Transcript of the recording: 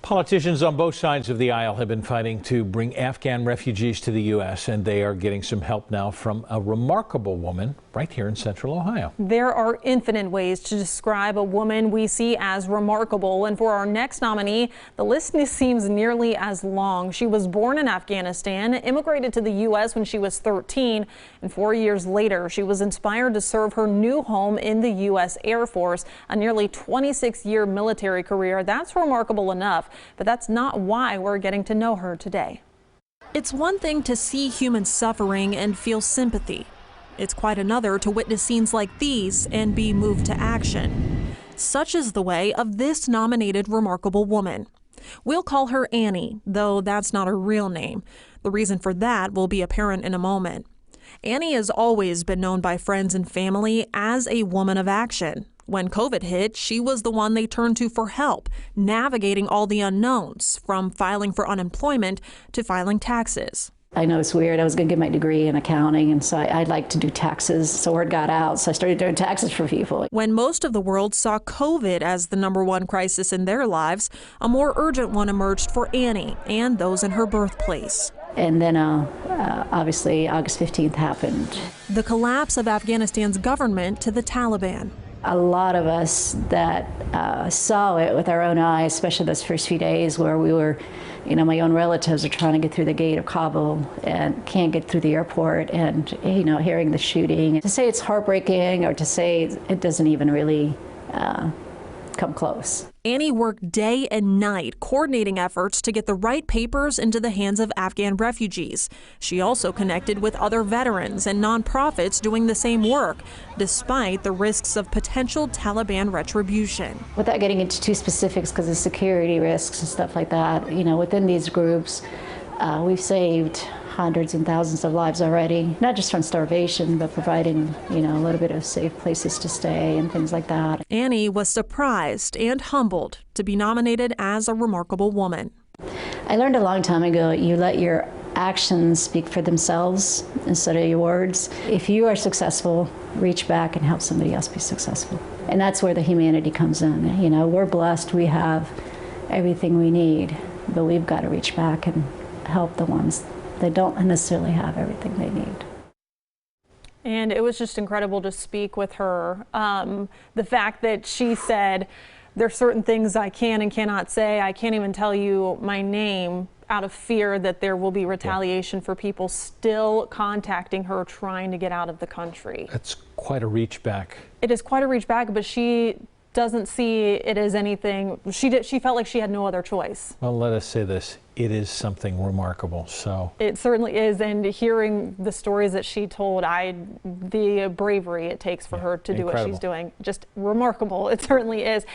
Politicians on both sides of the aisle have been fighting to bring Afghan refugees to the U.S., and they are getting some help now from a remarkable woman right here in Central Ohio. There are infinite ways to describe a woman we see as remarkable, and for our next nominee, the list seems nearly as long. She was born in Afghanistan, immigrated to the U.S. when she was 13, and 4 years later, she was inspired to serve her new home in the U.S. Air Force, a nearly 26-year military career. That's remarkable enough. But that's not why we're getting to know her today. It's one thing to see human suffering and feel sympathy. It's quite another to witness scenes like these and be moved to action. Such is the way of this nominated remarkable woman. We'll call her Annie, though that's not her real name. The reason for that will be apparent in a moment. Annie has always been known by friends and family as a woman of action. When COVID hit, she was the one they turned to for help, navigating all the unknowns, from filing for unemployment to filing taxes. I know it's weird. I was going to get my degree in accounting, and so I'd like to do taxes. So word got out, so I started doing taxes for people. When most of the world saw COVID as the #1 crisis in their lives, a more urgent one emerged for Annie and those in her birthplace. And then obviously August 15th happened. The collapse of Afghanistan's government to the Taliban. A lot of us that saw it with our own eyes, especially those first few days where we were, my own relatives are trying to get through the gate of Kabul and can't get through the airport, and, hearing the shooting. To say it's heartbreaking or to say it doesn't even really come close. Annie worked day and night coordinating efforts to get the right papers into the hands of Afghan refugees. She also connected with other veterans and nonprofits doing the same work, despite the risks of potential Taliban retribution. Without getting into too specifics because of security risks and stuff like that, within these groups, we've saved hundreds and thousands of lives already, not just from starvation, but providing, a little bit of safe places to stay and things like that. Annie was surprised and humbled to be nominated as a remarkable woman. I learned a long time ago, you let your actions speak for themselves instead of your words. If you are successful, reach back and help somebody else be successful. And that's where the humanity comes in. We're blessed, we have everything we need, but we've got to reach back and help the ones they don't necessarily have everything they need. And it was just incredible to speak with her. The fact that she said, there's certain things I can and cannot say. I can't even tell you my name out of fear that there will be retaliation for people still contacting her, trying to get out of the country. That's quite a reach back. It is quite a reach back, but she doesn't see it as anything. She felt like she had no other choice. Well, let us say this. It is something remarkable. So it certainly is, and hearing the stories that she told, the bravery it takes for her to do what she's doing, just remarkable. It certainly is.